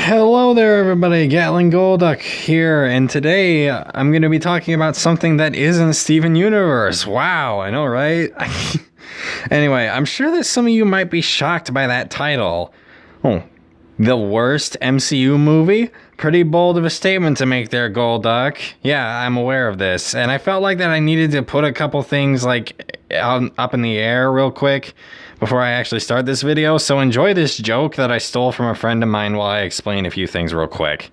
Hello there, everybody. Gatling Golduck here, and today I'm going to be talking about something that isn't Steven Universe. Wow, I know, right? Anyway, I'm sure that some of you might be shocked by that title. Oh, the worst MCU movie? Pretty bold of a statement to make there, Golduck. Yeah, I'm aware of this, and I felt like that I needed to put a couple things up in the air real quick before I actually start this video, so enjoy this joke that I stole from a friend of mine while I explain a few things real quick.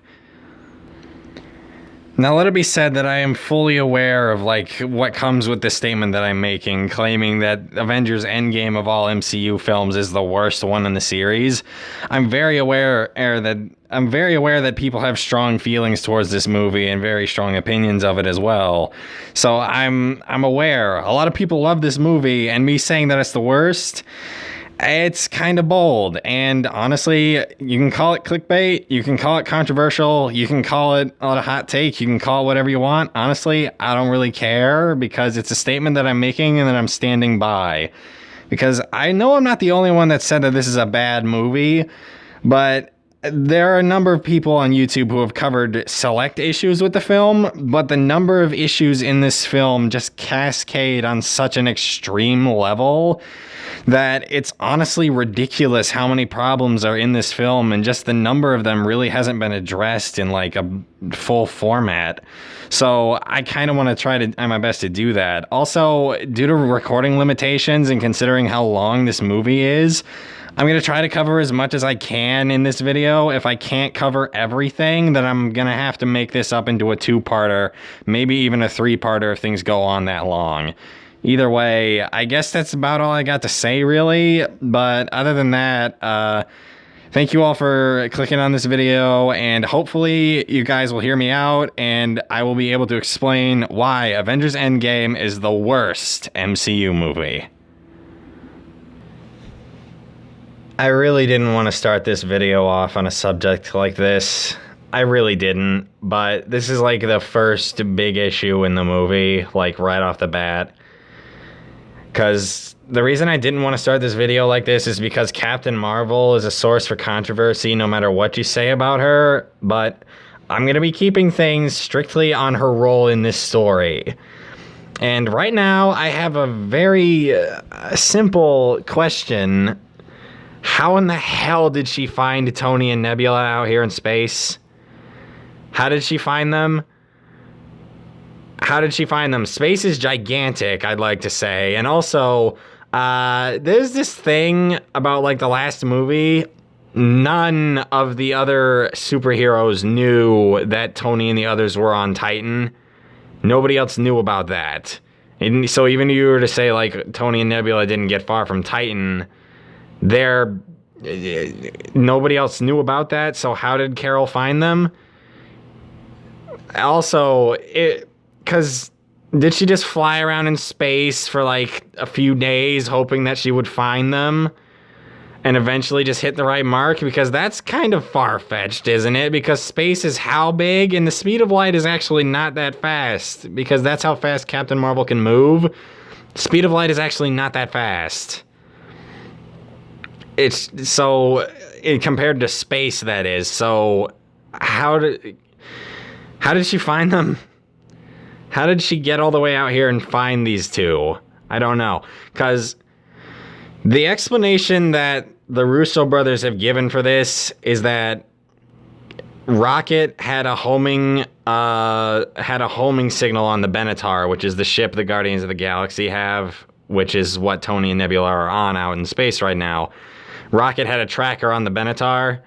Now, let it be said that I am fully aware of, what comes with this statement that I'm making, claiming that Avengers Endgame of all MCU films is the worst one in the series. I'm very aware that people have strong feelings towards this movie and very strong opinions of it as well. So I'm aware. A lot of people love this movie, and me saying that it's the worst, it's kind of bold, and honestly, you can call it clickbait, you can call it controversial, you can call it a hot take, you can call it whatever you want. Honestly, I don't really care, because it's a statement that I'm making and that I'm standing by. Because I know I'm not the only one that said that this is a bad movie, but there are a number of people on YouTube who have covered select issues with the film, but the number of issues in this film just cascade on such an extreme level that it's honestly ridiculous how many problems are in this film, and just the number of them really hasn't been addressed in a full format. So I kind of want to try my best to do that. Also, due to recording limitations and considering how long this movie is, I'm going to try to cover as much as I can in this video. If I can't cover everything, then I'm going to have to make this up into a two-parter, maybe even a three-parter if things go on that long. Either way, I guess that's about all I got to say, really. But other than that, thank you all for clicking on this video, and hopefully you guys will hear me out, and I will be able to explain why Avengers Endgame is the worst MCU movie. I really didn't want to start this video off on a subject like this. I really didn't, but this is the first big issue in the movie, right off the bat. Because the reason I didn't want to start this video like this is because Captain Marvel is a source for controversy no matter what you say about her, but I'm going to be keeping things strictly on her role in this story. And right now, I have a very simple question. How in the hell did she find Tony and Nebula out here in space? How did she find them? Space is gigantic, I'd like to say. And also, there's this thing about, the last movie. None of the other superheroes knew that Tony and the others were on Titan. Nobody else knew about that. And so even if you were to say, Tony and Nebula didn't get far from Titan, nobody else knew about that. So how did Carol find them? Also, because did she just fly around in space for a few days hoping that she would find them and eventually just hit the right mark? Because that's kind of far-fetched, isn't it? Because space is how big, and the speed of light is actually not that fast, because that's how fast Captain Marvel can move. Speed of light is actually not that fast. It's so compared to space, that is. So how did she find them? How did she get all the way out here and find these two? I don't know. Because the explanation that the Russo brothers have given for this is that Rocket had a homing signal on the Benatar, which is the ship the Guardians of the Galaxy have, which is what Tony and Nebula are on out in space right now. Rocket had a tracker on the Benatar.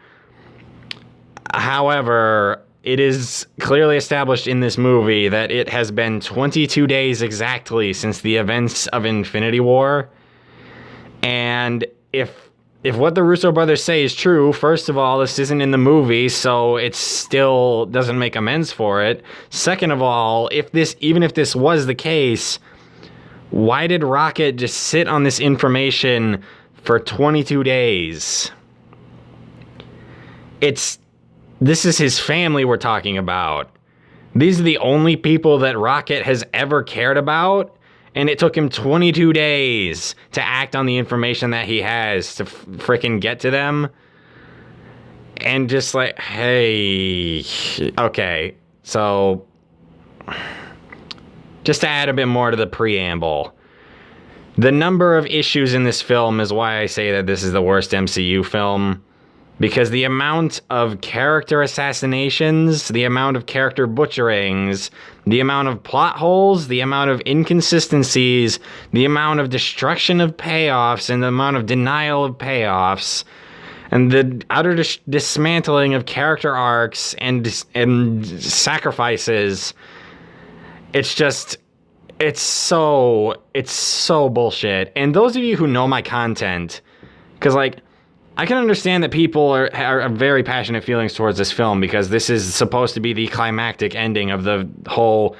However, it is clearly established in this movie that it has been 22 days exactly since the events of Infinity War. And if what the Russo brothers say is true, first of all, this isn't in the movie, so it still doesn't make amends for it. Second of all, even if this was the case, why did Rocket just sit on this information for 22 days? This is his family we're talking about. These are the only people that Rocket has ever cared about, and it took him 22 days to act on the information that he has to frickin' get to them. And just like, hey, okay, so just to add a bit more to the preamble, the number of issues in this film is why I say that this is the worst MCU film. Because the amount of character assassinations, the amount of character butcherings, the amount of plot holes, the amount of inconsistencies, the amount of destruction of payoffs, and the amount of denial of payoffs, and the utter dismantling of character arcs and sacrifices, it's so bullshit. And those of you who know my content, because like, I can understand that people are very passionate feelings towards this film because this is supposed to be the climactic ending of the whole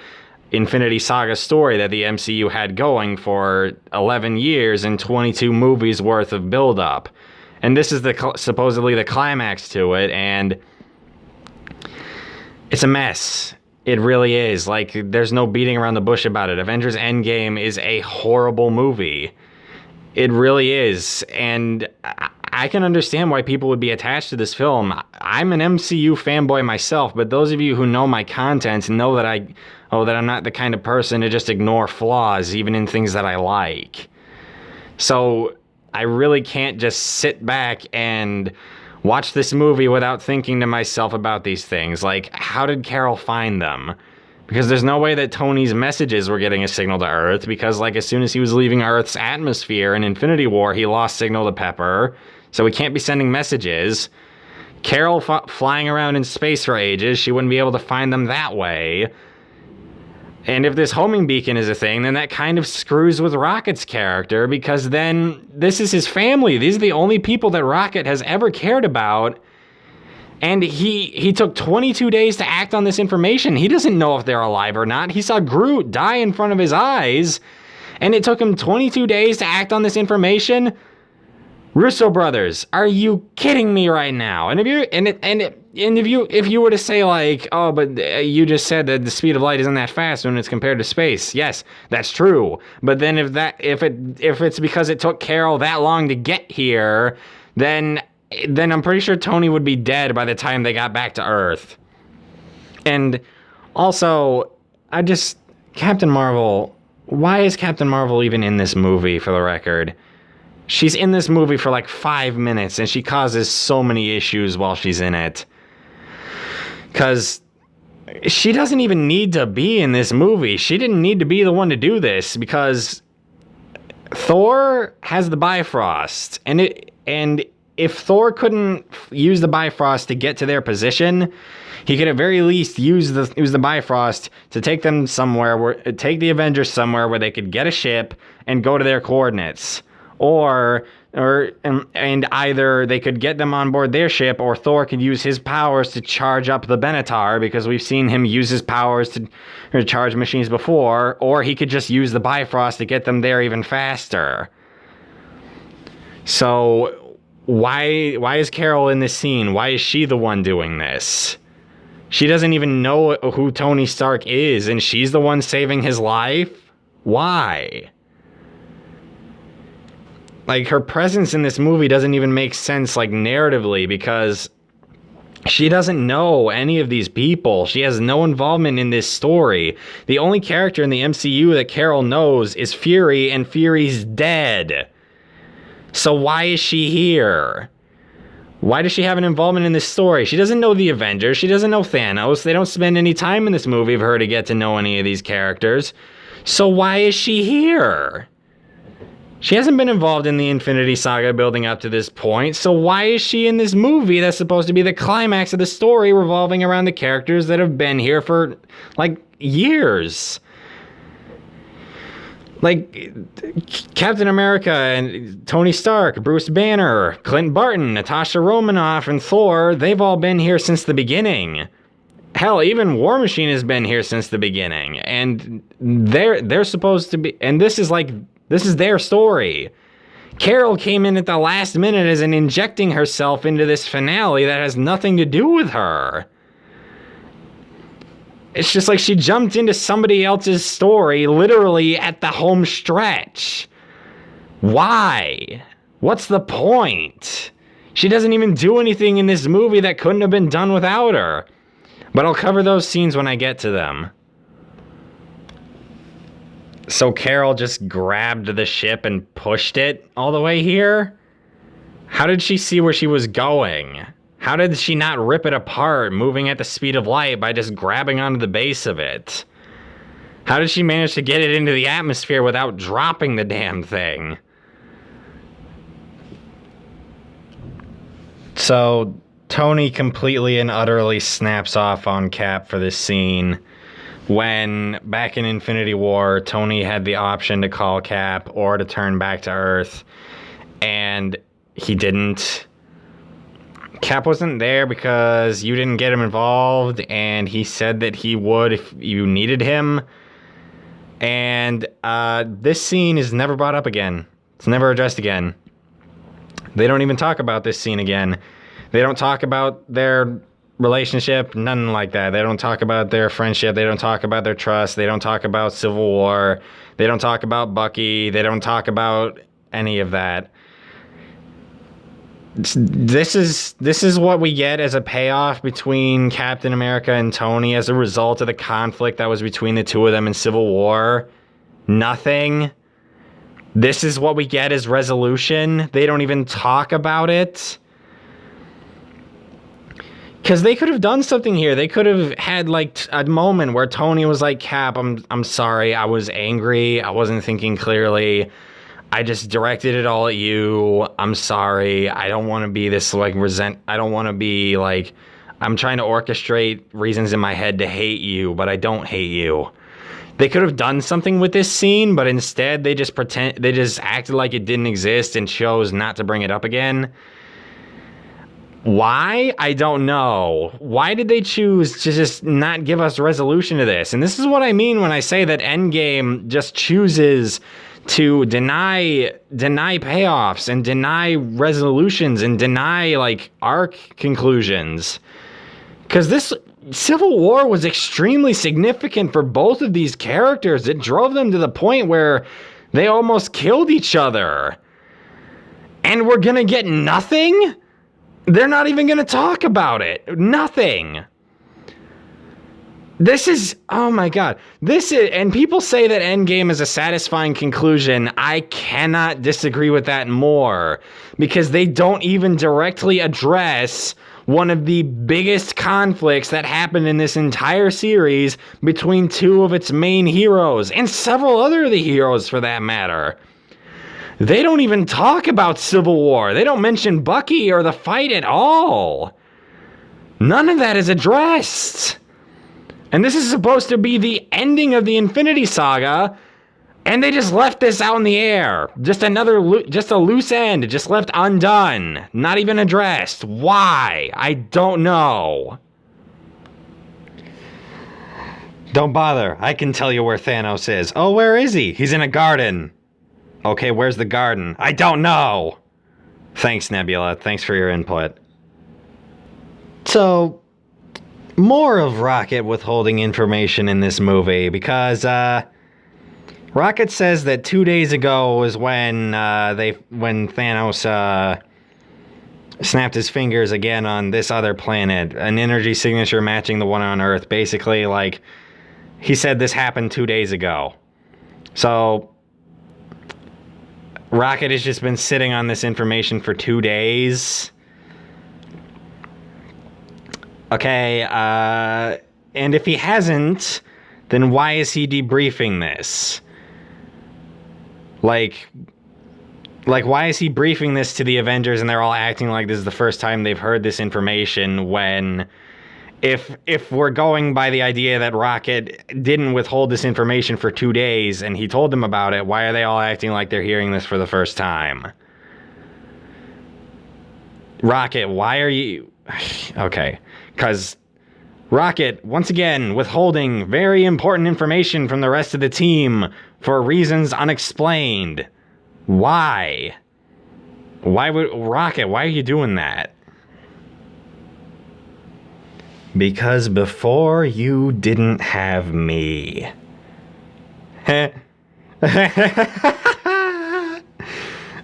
Infinity Saga story that the MCU had going for 11 years and 22 movies worth of build-up. And this is supposedly the climax to it, and it's a mess. It really is. Like, there's no beating around the bush about it. Avengers Endgame is a horrible movie. It really is. And I can understand why people would be attached to this film. I'm an MCU fanboy myself, but those of you who know my content know that I'm not the kind of person to just ignore flaws, even in things that I like. So I really can't just sit back and watch this movie without thinking to myself about these things. Like, how did Carol find them? Because there's no way that Tony's messages were getting a signal to Earth, because like as soon as he was leaving Earth's atmosphere in Infinity War, he lost signal to Pepper. So he can't be sending messages. Carol flying around in space for ages, she wouldn't be able to find them that way. And if this homing beacon is a thing, then that kind of screws with Rocket's character, because then this is his family. These are the only people that Rocket has ever cared about. And he took 22 days to act on this information. He doesn't know if they're alive or not. He saw Groot die in front of his eyes, and it took him 22 days to act on this information. Russo brothers, are you kidding me right now? And if you were to say like, oh, but you just said that the speed of light isn't that fast when it's compared to space. Yes, that's true. But then if it's because it took Carol that long to get here, then I'm pretty sure Tony would be dead by the time they got back to Earth. And also, Captain Marvel, why is Captain Marvel even in this movie, for the record? She's in this movie for like 5 minutes, and she causes so many issues while she's in it. Because she doesn't even need to be in this movie. She didn't need to be the one to do this, because Thor has the Bifrost, and if Thor couldn't use the Bifrost to get to their position, he could at very least use the Bifrost to take them somewhere, take the Avengers somewhere where they could get a ship and go to their coordinates. And either they could get them on board their ship, or Thor could use his powers to charge up the Benatar, because we've seen him use his powers to charge machines before, or he could just use the Bifrost to get them there even faster. So why is Carol in this scene? Why is she the one doing this? She doesn't even know who Tony Stark is, and she's the one saving his life? Why? Like, her presence in this movie doesn't even make sense, like, narratively, because she doesn't know any of these people. She has no involvement in this story. The only character in the MCU that Carol knows is Fury, and Fury's dead. So why is she here? Why does she have an involvement in this story? She doesn't know the Avengers. She doesn't know Thanos. They don't spend any time in this movie for her to get to know any of these characters. So why is she here? She hasn't been involved in the Infinity Saga building up to this point, so why is she in this movie that's supposed to be the climax of the story, revolving around the characters that have been here for, like, years? Like, Captain America and Tony Stark, Bruce Banner, Clint Barton, Natasha Romanoff, and Thor, they've all been here since the beginning. Hell, even War Machine has been here since the beginning, and they're supposed to be, and this is their story. Carol came in at the last minute as in injecting herself into this finale that has nothing to do with her. It's just like she jumped into somebody else's story literally at the home stretch. Why? What's the point? She doesn't even do anything in this movie that couldn't have been done without her. But I'll cover those scenes when I get to them. So Carol just grabbed the ship and pushed it all the way here? How did she see where she was going? How did she not rip it apart, moving at the speed of light by just grabbing onto the base of it? How did she manage to get it into the atmosphere without dropping the damn thing? So Tony completely and utterly snaps off on Cap for this scene. When, back in Infinity War, Tony had the option to call Cap or to turn back to Earth, and he didn't. Cap wasn't there because you didn't get him involved, and he said that he would if you needed him. And this scene is never brought up again. It's never addressed again. They don't even talk about this scene again. They don't talk about their relationship, nothing like that. They don't talk about their friendship. They don't talk about their trust. They don't talk about Civil War. They don't talk about Bucky. They don't talk about any of that. This is what we get as a payoff between Captain America and Tony as a result of the conflict that was between the two of them in Civil War. Nothing. This is what we get as resolution. They don't even talk about it. Because they could have done something here. They could have had like a moment where Tony was like, Cap, I'm sorry. I was angry. I wasn't thinking clearly. I just directed it all at you. I'm sorry. I don't want to be this like I don't want to be like, I'm trying to orchestrate reasons in my head to hate you, but I don't hate you. They could have done something with this scene, but instead they just acted like it didn't exist and chose not to bring it up again. Why? I don't know. Why did they choose to just not give us resolution to this? And this is what I mean when I say that Endgame just chooses to deny payoffs and deny resolutions and deny like arc conclusions. Because this Civil War was extremely significant for both of these characters. It drove them to the point where they almost killed each other. And we're gonna get nothing? They're not even gonna talk about it. Nothing. This is, oh my God. This is, and people say that Endgame is a satisfying conclusion. I cannot disagree with that more, because they don't even directly address one of the biggest conflicts that happened in this entire series between two of its main heroes, and several other of the heroes for that matter. They don't even talk about Civil War. They don't mention Bucky or the fight at all. None of that is addressed. And this is supposed to be the ending of the Infinity Saga, and they just left this out in the air. Just a loose end, just left undone. Not even addressed. Why? I don't know. Don't bother. I can tell you where Thanos is. Oh, where is he? He's in a garden. Okay, where's the garden? I don't know. Thanks, Nebula. Thanks for your input. So, more of Rocket withholding information in this movie, because Rocket says that 2 days ago was when Thanos snapped his fingers again on this other planet, an energy signature matching the one on Earth. Basically, like, he said this happened 2 days ago. So Rocket has just been sitting on this information for 2 days. Okay, and if he hasn't, then why is he debriefing this? Like, why is he briefing this to the Avengers and they're all acting like this is the first time they've heard this information when, if we're going by the idea that Rocket didn't withhold this information for 2 days and he told them about it, why are they all acting like they're hearing this for the first time? Rocket, why are you... Okay, because Rocket, once again, withholding very important information from the rest of the team for reasons unexplained. Why? Why would... Rocket, why are you doing that? Because before you didn't have me.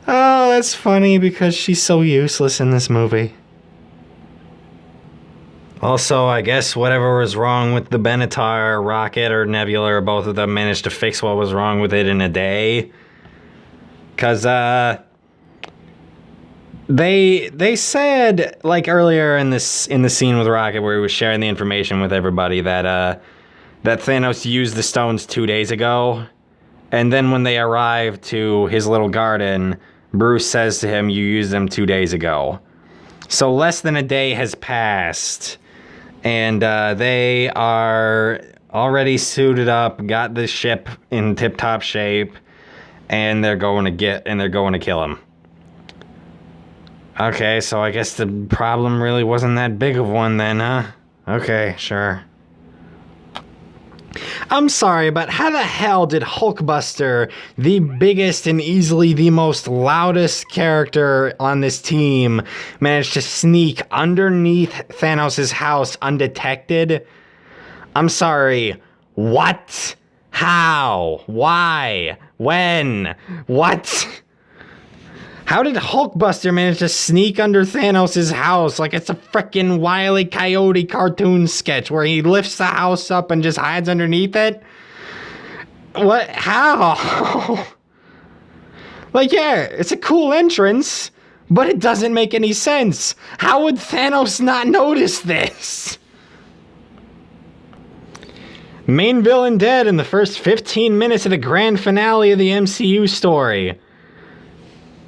Oh, that's funny because she's so useless in this movie. Also, I guess whatever was wrong with the Benatar rocket or Nebula or both of them managed to fix what was wrong with it in a day. Cause they said, like, earlier in the scene with Rocket where he was sharing the information with everybody that Thanos used the stones 2 days ago. And then when they arrive to his little garden, Bruce says to him, "You used them 2 days ago." So less than a day has passed. And they are already suited up, got the ship in tip-top shape, and they're going to kill him. Okay, so I guess the problem really wasn't that big of one then, huh? Okay, sure. I'm sorry, but how the hell did Hulkbuster, the biggest and easily the most loudest character on this team, manage to sneak underneath Thanos' house undetected? I'm sorry, what? How? Why? When? What? How did Hulkbuster manage to sneak under Thanos' house like it's a frickin' Wile E. Coyote cartoon sketch where he lifts the house up and just hides underneath it? What? How? Like, yeah, it's a cool entrance, but it doesn't make any sense. How would Thanos not notice this? Main villain dead in the first 15 minutes of the grand finale of the MCU story.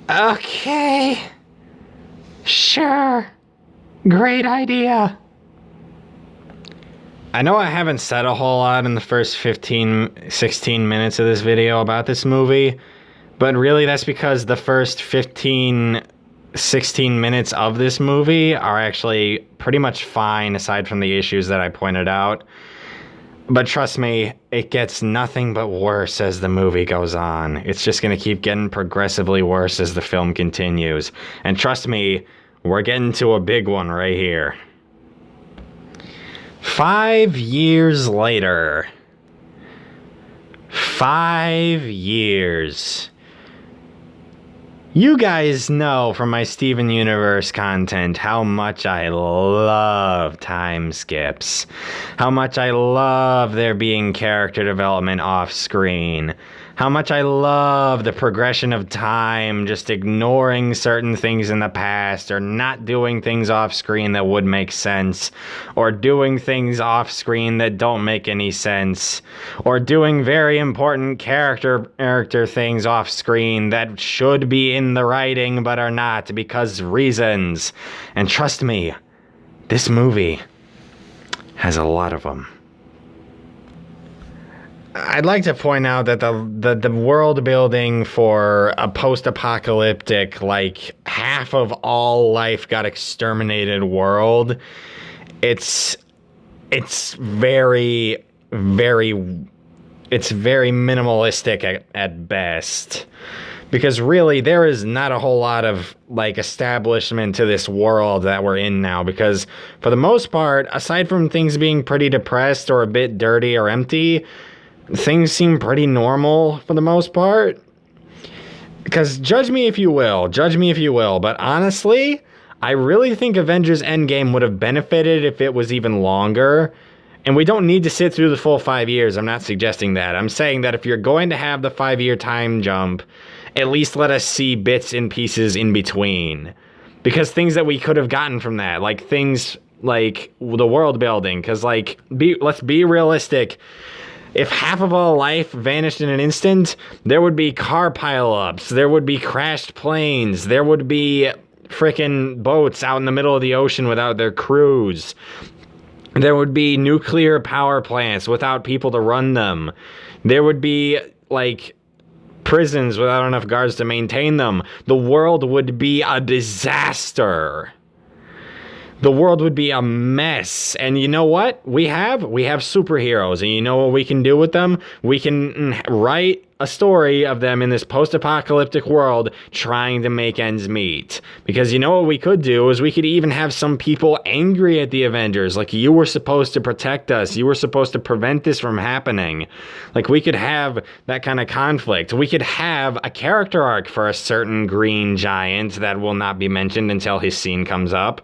Okay. Sure. Great idea. I know I haven't said a whole lot in the first 16 minutes of this video about this movie, but really that's because the first 16 minutes of this movie are actually pretty much fine aside from the issues that I pointed out. But trust me, it gets nothing but worse as the movie goes on. It's just going to keep getting progressively worse as the film continues. And trust me, we're getting to a big one right here. 5 years later. 5 years. You guys know from my Steven Universe content how much I love time skips. How much I love there being character development off screen. How much I love the progression of time, just ignoring certain things in the past, or not doing things off screen that would make sense, or doing things off screen that don't make any sense, or doing very important character things off screen that should be in the writing but are not because reasons. And trust me, this movie has a lot of them. I'd like to point out that the world building for a post-apocalyptic, like, half of all life got exterminated world, it's very minimalistic at best. Because really, there is not a whole lot of, like, establishment to this world that we're in now. Because for the most part, aside from things being pretty depressed or a bit dirty or empty, things seem pretty normal for the most part. Because judge me if you will, but honestly, I really think Avengers Endgame would have benefited if it was even longer. And we don't need to sit through the full 5 years. I'm not suggesting that. I'm saying that if you're going to have the 5-year time jump, at least let us see bits and pieces in between. Because things that we could have gotten from that, like things like the world building, because, like, let's be realistic. If half of all life vanished in an instant, there would be car pileups, there would be crashed planes, there would be frickin' boats out in the middle of the ocean without their crews. There would be nuclear power plants without people to run them. There would be, like, prisons without enough guards to maintain them. The world would be a disaster. The world would be a mess. And you know what? We have superheroes. And you know what we can do with them? We can write a story of them in this post-apocalyptic world trying to make ends meet. Because you know what we could do is we could even have some people angry at the Avengers. Like, you were supposed to protect us. You were supposed to prevent this from happening. Like, we could have that kind of conflict. We could have a character arc for a certain green giant that will not be mentioned until his scene comes up.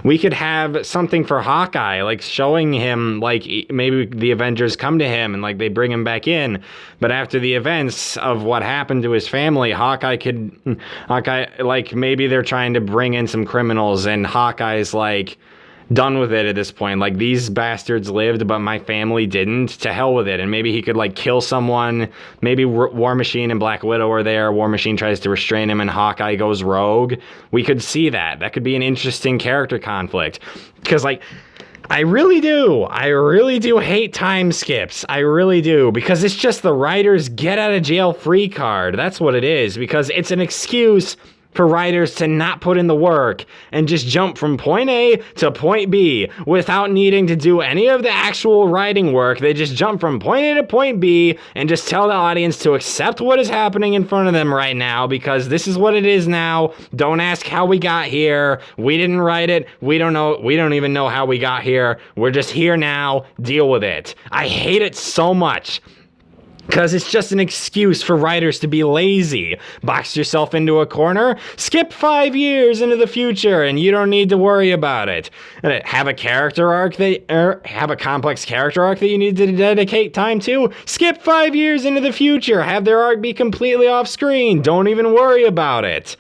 We could have something for Hawkeye, like showing him, like, maybe the Avengers come to him and, like, they bring him back in. But after the events of what happened to his family, Hawkeye, like, maybe they're trying to bring in some criminals and Hawkeye's, like, done with it at this point. Like, these bastards lived, but my family didn't. To hell with it. And maybe he could, like, kill someone. Maybe War Machine and Black Widow are there. War Machine tries to restrain him and Hawkeye goes rogue. We could see that. That could be an interesting character conflict. Because, like, I really do hate time skips. I really do. Because it's just the writer's get out of jail free card. That's what it is. Because it's an excuse for writers to not put in the work and just jump from point A to point B without needing to do any of the actual writing work. They just jump from point A to point B and just tell the audience to accept what is happening in front of them right now because this is what it is now. Don't ask how we got here. We didn't write it. We don't know. We don't even know how we got here. We're just here now. Deal with it. I hate it so much. Because it's just an excuse for writers to be lazy. Box yourself into a corner, skip 5 years into the future, and you don't need to worry about it. Have a character arc have a complex character arc that you need to dedicate time to, skip 5 years into the future, have their arc be completely off screen, don't even worry about it.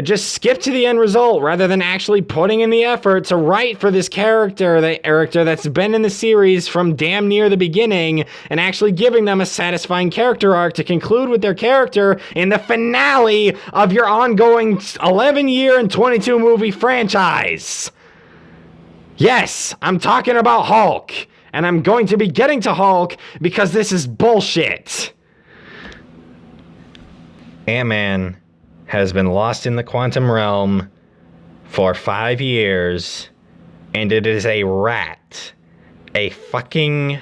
Just skip to the end result rather than actually putting in the effort to write for this character that's been in the series from damn near the beginning and actually giving them a satisfying character arc to conclude with their character in the finale of your ongoing 11-year and 22 movie franchise. Yes, I'm talking about Hulk, and I'm going to be getting to Hulk because this is bullshit. Ant-Man has been lost in the quantum realm for 5 years, and it is a fucking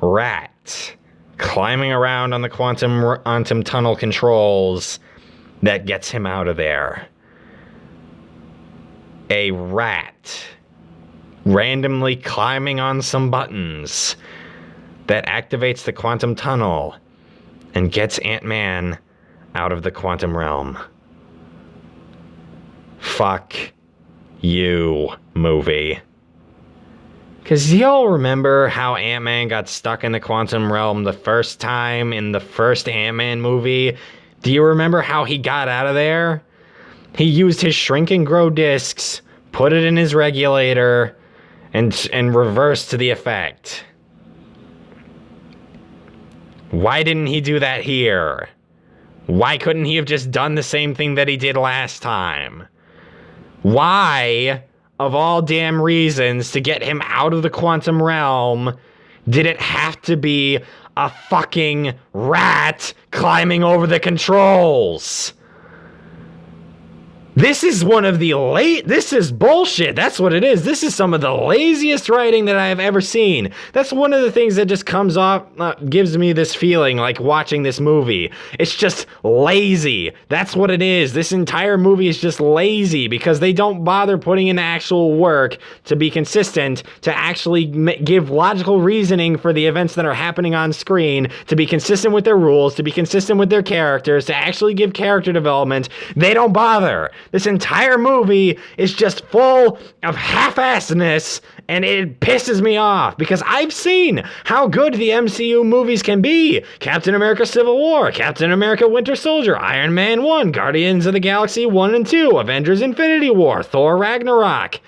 rat, climbing around on the quantum tunnel controls that gets him out of there. A rat randomly climbing on some buttons that activates the quantum tunnel and gets Ant-Man out of the quantum realm. Fuck you, movie. Because y'all remember how Ant-Man got stuck in the quantum realm the first time in the first Ant-Man movie? Do you remember how he got out of there? He used his shrink and grow discs, put it in his regulator, and reversed the effect. Why didn't he do that here? Why couldn't he have just done the same thing that he did last time? Why, of all damn reasons to get him out of the quantum realm, did it have to be a fucking rat climbing over the controls? This is this is bullshit. That's what it is. This is some of the laziest writing that I have ever seen. That's one of the things that just comes off, gives me this feeling like watching this movie. It's just lazy. That's what it is. This entire movie is just lazy because they don't bother putting in actual work to be consistent, to actually give logical reasoning for the events that are happening on screen, to be consistent with their rules, to be consistent with their characters, to actually give character development. They don't bother. This entire movie is just full of half-assedness, and it pisses me off because I've seen how good the MCU movies can be. Captain America Civil War, Captain America Winter Soldier, Iron Man 1, Guardians of the Galaxy 1 and 2, Avengers Infinity War, Thor Ragnarok.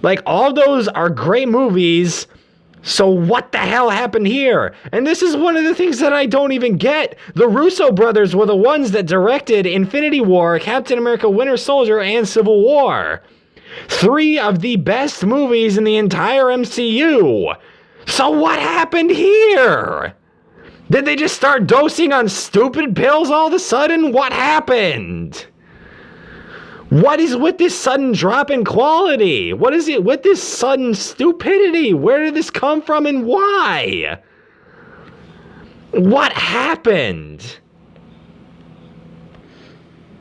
Like, all those are great movies. So what the hell happened here? And this is one of the things that I don't even get. The Russo brothers were the ones that directed Infinity War, Captain America Winter Soldier, and Civil War. 3 of the best movies in the entire MCU. So what happened here? Did they just start dosing on stupid pills all of a sudden? What happened? What is with this sudden drop in quality? What is it with this sudden stupidity? Where did this come from and why? What happened?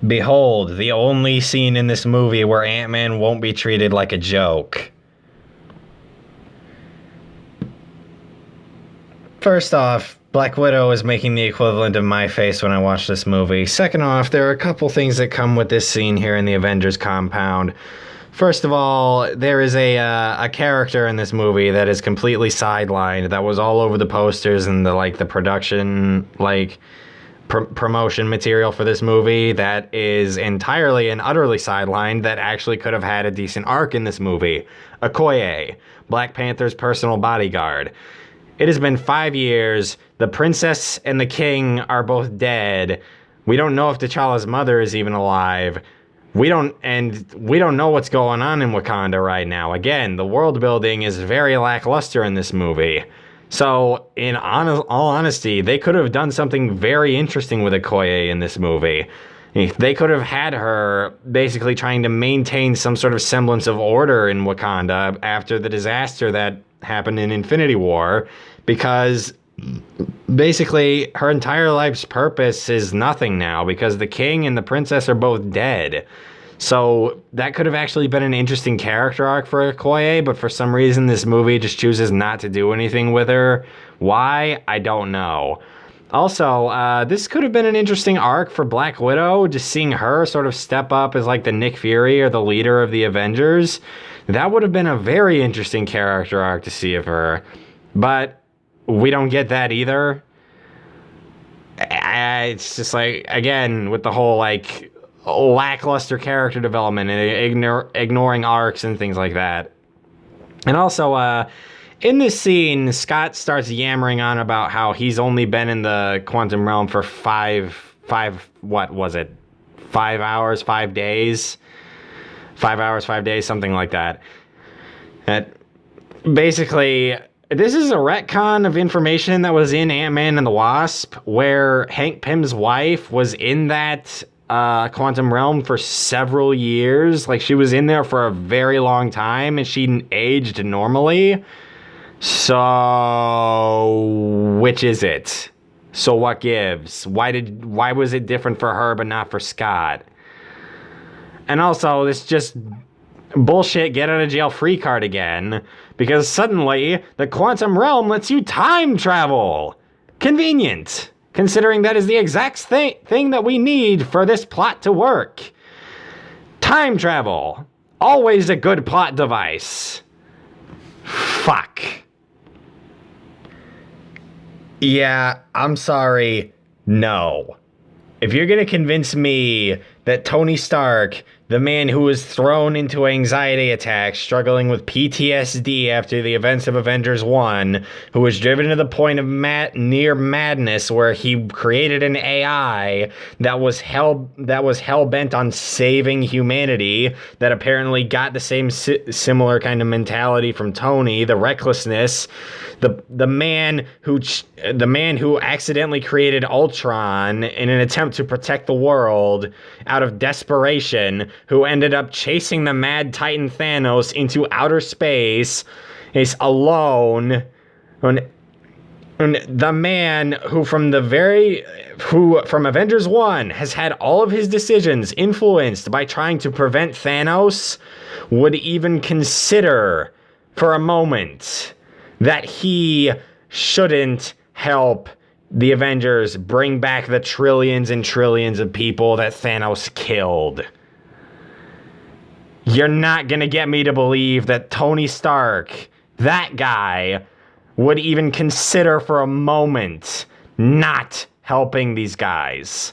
Behold, the only scene in this movie where Ant-Man won't be treated like a joke. First off, Black Widow is making the equivalent of my face when I watch this movie. Second off, there are a couple things that come with this scene here in the Avengers compound. First of all, there is a character in this movie that is completely sidelined, that was all over the posters and the production, promotion material for this movie, that is entirely and utterly sidelined, that actually could have had a decent arc in this movie. Okoye, Black Panther's personal bodyguard. It has been 5 years. The princess and the king are both dead. We don't know if T'Challa's mother is even alive. We don't know what's going on in Wakanda right now. Again, the world building is very lackluster in this movie. So, in all honesty, they could have done something very interesting with Okoye in this movie. They could have had her basically trying to maintain some sort of semblance of order in Wakanda after the disaster that happened in Infinity War, because basically her entire life's purpose is nothing now because the king and the princess are both dead. So that could have actually been an interesting character arc for Okoye, but for some reason this movie just chooses not to do anything with her. Why? I don't know. Also, this could have been an interesting arc for Black Widow, just seeing her sort of step up as the Nick Fury or the leader of the Avengers. That would have been a very interesting character arc to see of her. But we don't get that either. It's just again, with the whole lackluster character development and ignoring arcs and things like that. And also, in this scene, Scott starts yammering on about how he's only been in the quantum realm for 5 hours, 5 days? 5 hours, 5 days, something like that. That basically, this is a retcon of information that was in Ant-Man and the Wasp, where Hank Pym's wife was in that quantum realm for several years. She was in there for a very long time, and she aged normally. So, which is it? So what gives? Why was it different for her but not for Scott? And also, this just bullshit get out of jail free card again, because suddenly the quantum realm lets you time travel. Convenient, considering that is the exact thing that we need for this plot to work. Time travel. Always a good plot device. Fuck. Yeah, I'm sorry. No. If you're gonna convince me that Tony Stark, the man who was thrown into anxiety attacks, struggling with PTSD after the events of Avengers 1, who was driven to the point of near madness where he created an AI that was hell-bent on saving humanity, that apparently got the same similar kind of mentality from Tony, the recklessness, the man who accidentally created Ultron in an attempt to protect the world out of desperation, who ended up chasing the mad Titan Thanos into outer space, is alone, and the man who from Avengers 1 has had all of his decisions influenced by trying to prevent Thanos, would even consider for a moment that he shouldn't help the Avengers bring back the trillions and trillions of people that Thanos killed. You're not gonna get me to believe that Tony Stark, that guy, would even consider for a moment not helping these guys.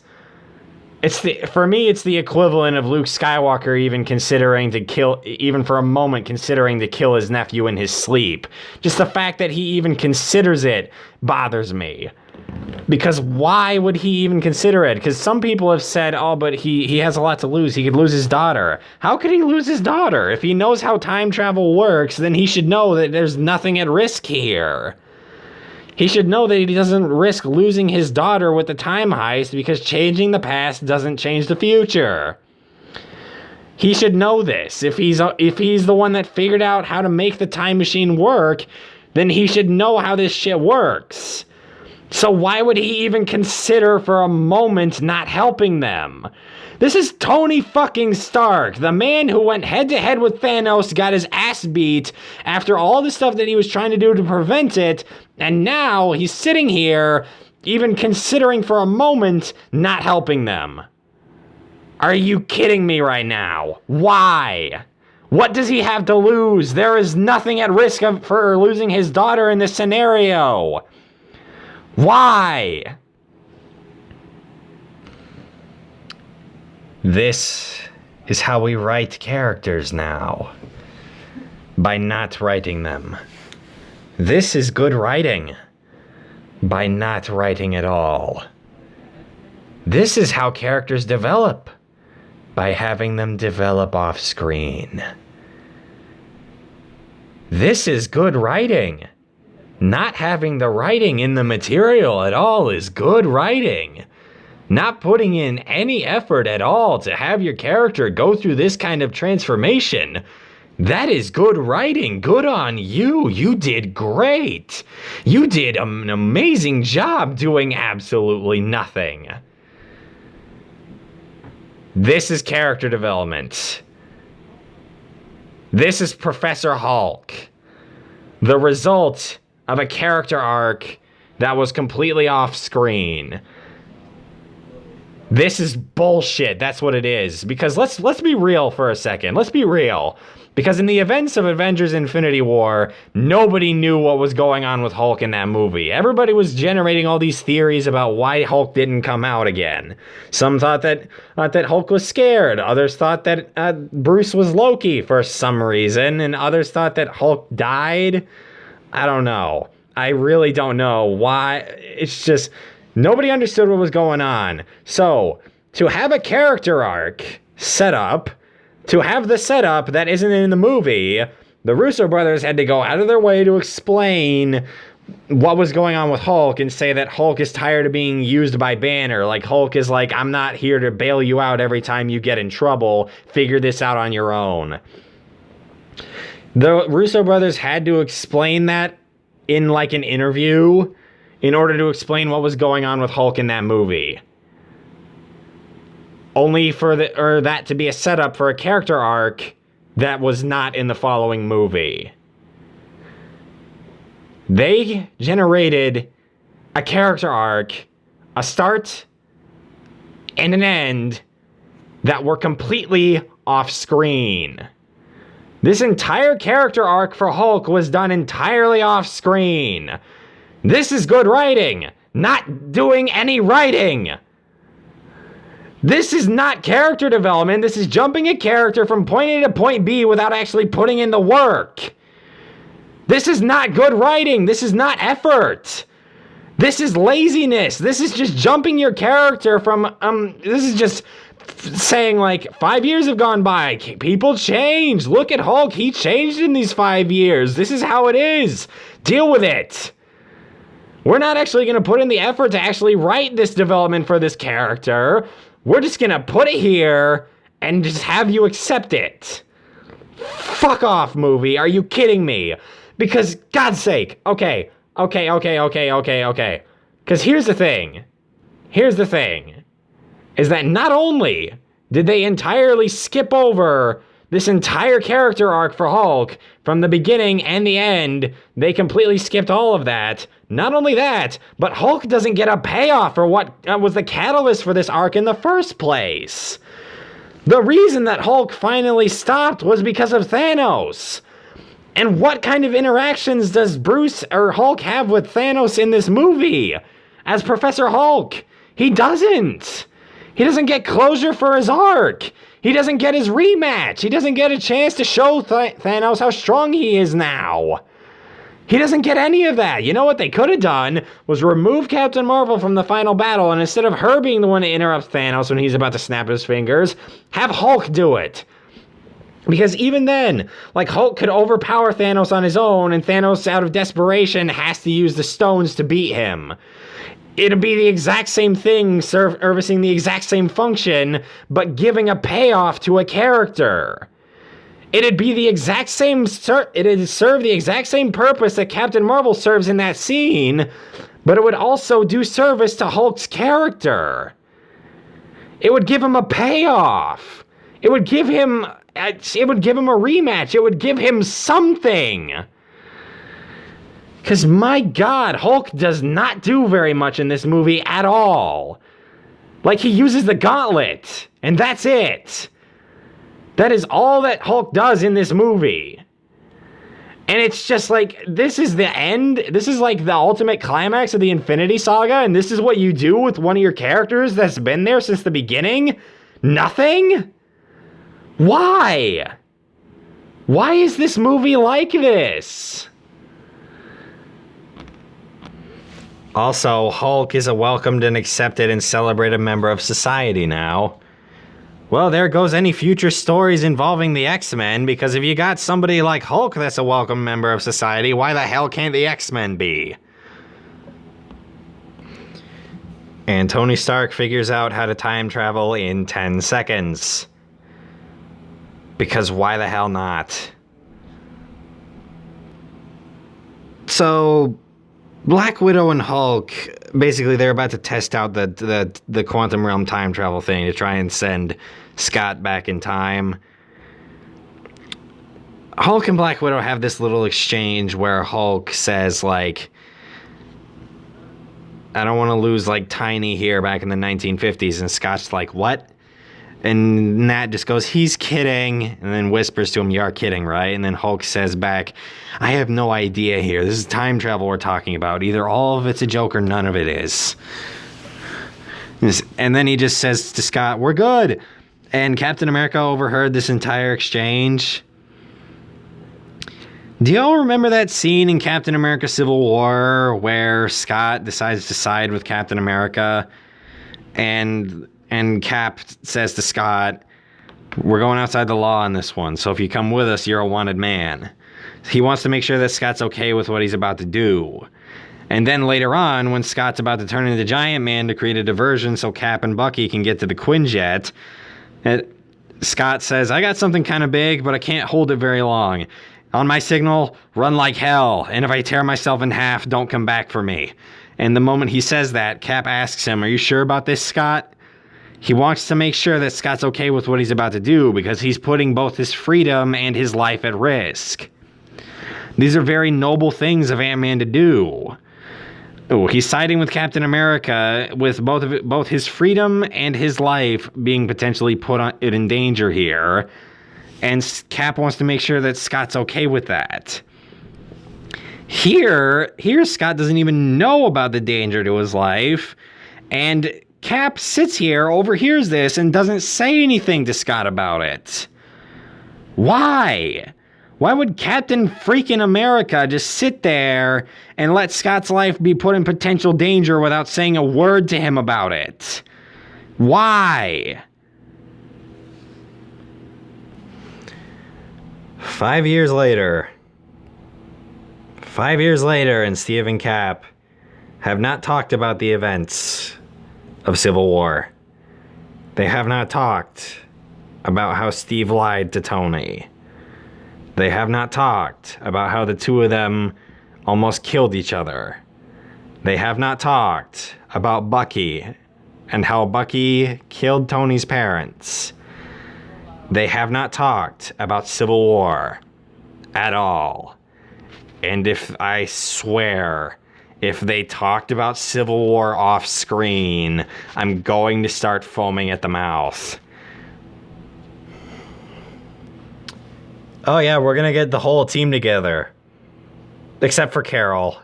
For me, it's the equivalent of Luke Skywalker even for a moment considering to kill his nephew in his sleep. Just the fact that he even considers it bothers me. Because why would he even consider it? Because some people have said, oh, but he has a lot to lose. He could lose his daughter. How could he lose his daughter? If he knows how time travel works, then he should know that there's nothing at risk here. He should know that he doesn't risk losing his daughter with the time heist, because changing the past doesn't change the future. He should know this. If he's the one that figured out how to make the time machine work, then he should know how this shit works. So why would he even consider for a moment not helping them? This is Tony fucking Stark, the man who went head to head with Thanos, got his ass beat after all the stuff that he was trying to do to prevent it, and now he's sitting here even considering for a moment not helping them. Are you kidding me right now? Why? What does he have to lose? There is nothing at risk for losing his daughter in this scenario. Why? This is how we write characters now. By not writing them. This is good writing. By not writing at all. This is how characters develop. By having them develop off screen. This is good writing. Not having the writing in the material at all is good writing. Not putting in any effort at all to have your character go through this kind of transformation, that is good writing. Good on you. You did great. You did an amazing job doing absolutely nothing. This is character development. This is Professor Hulk. The result of a character arc that was completely off screen. This is bullshit. That's what it is. Because let's be real for a second. Let's be real. Because in the events of Avengers Infinity War, nobody knew what was going on with Hulk in that movie. Everybody was generating all these theories about why Hulk didn't come out again. Some thought that Hulk was scared. Others thought that Bruce was Loki for some reason. And others thought that Hulk died. I don't know. I really don't know why. It's just nobody understood what was going on. So to have a character arc set up, to have the setup that isn't in the movie, the Russo brothers had to go out of their way to explain what was going on with Hulk and say that Hulk is tired of being used by Banner. Like Hulk is like, I'm not here to bail you out every time you get in trouble. Figure this out on your own. The Russo brothers had to explain that in like an interview in order to explain what was going on with Hulk in that movie. Only for that to be a setup for a character arc that was not in the following movie. They generated a character arc, a start and an end that were completely off screen. This entire character arc for Hulk was done entirely off screen. This is good writing, not doing any writing. This is not character development. This is jumping a character from point A to point B without actually putting in the work. This is not good writing. This is not effort. This is laziness. This is just jumping your character from, this is just saying like 5 years have gone by. People change. Look at Hulk. He changed in these 5 years. This is how it is. Deal with it. We're not actually going to put in the effort to actually write this development for this character. We're just going to put it here and just have you accept it. Fuck off, movie. Are you kidding me? Because, God's sake. Okay. Because here's the thing. Is that not only did they entirely skip over this entire character arc for Hulk from the beginning and the end, they completely skipped all of that. Not only that, but Hulk doesn't get a payoff for what was the catalyst for this arc in the first place. The reason that Hulk finally stopped was because of Thanos. And what kind of interactions does Bruce or Hulk have with Thanos in this movie? As Professor Hulk, he doesn't. He doesn't get closure for his arc. He doesn't get his rematch. He doesn't get a chance to show Thanos how strong he is now. He doesn't get any of that. You know what they could have done was remove Captain Marvel from the final battle, and instead of her being the one to interrupt Thanos when he's about to snap his fingers, have Hulk do it. Because even then, like, Hulk could overpower Thanos on his own, and Thanos, out of desperation, has to use the stones to beat him. It'd be the exact same thing, servicing the exact same function, but giving a payoff to a character. it'd be the exact same, it'd serve the exact same purpose that Captain Marvel serves in that scene, but it would also do service to Hulk's character. It would give him a payoff. It would give him a rematch. It would give him something. Because my God, Hulk does not do very much in this movie at all. Like, he uses the gauntlet, and that's it. That is all that Hulk does in this movie. And it's just like, this is the end. This is like the ultimate climax of the Infinity Saga, and this is what you do with one of your characters that's been there since the beginning? Nothing? Why? Why is this movie like this? Also, Hulk is a welcomed and accepted and celebrated member of society now. Well, there goes any future stories involving the X-Men, because if you got somebody like Hulk that's a welcome member of society, why the hell can't the X-Men be? And Tony Stark figures out how to time travel in 10 seconds. Because why the hell not? So, Black Widow and Hulk, basically they're about to test out the quantum realm time travel thing to try and send Scott back in time. Hulk and Black Widow have this little exchange where Hulk says, like, I don't want to lose, like, Tiny here back in the 1950s. And Scott's like, what? And Nat just goes, he's kidding. And then whispers to him, you are kidding, right? And then Hulk says back, I have no idea here. This is time travel we're talking about. Either all of it's a joke or none of it is. And then he just says to Scott, we're good. And Captain America overheard this entire exchange. Do y'all remember that scene in Captain America Civil War where Scott decides to side with Captain America and Cap says to Scott, we're going outside the law on this one, so if you come with us, you're a wanted man. He wants to make sure that Scott's okay with what he's about to do. And then later on, when Scott's about to turn into Giant Man to create a diversion so Cap and Bucky can get to the Quinjet, Scott says, I got something kind of big, but I can't hold it very long. On my signal, run like hell, and if I tear myself in half, don't come back for me. And the moment he says that, Cap asks him, are you sure about this, Scott? He wants to make sure that Scott's okay with what he's about to do because he's putting both his freedom and his life at risk. These are very noble things of Ant-Man to do. Oh, he's siding with Captain America with both his freedom and his life being potentially put in danger here. And Cap wants to make sure that Scott's okay with that. Here Scott doesn't even know about the danger to his life. And Cap sits here, overhears this, and doesn't say anything to Scott about it. Why? Why would Captain freaking America just sit there and let Scott's life be put in potential danger without saying a word to him about it? Why? 5 years later, and Steve and Cap have not talked about the events of Civil War. They have not talked about how Steve lied to Tony. They have not talked about how the two of them almost killed each other. They have not talked about Bucky and how Bucky killed Tony's parents. They have not talked about Civil War at all. And I swear, if they talked about Civil War off screen, I'm going to start foaming at the mouth. Oh yeah, we're gonna get the whole team together. Except for Carol.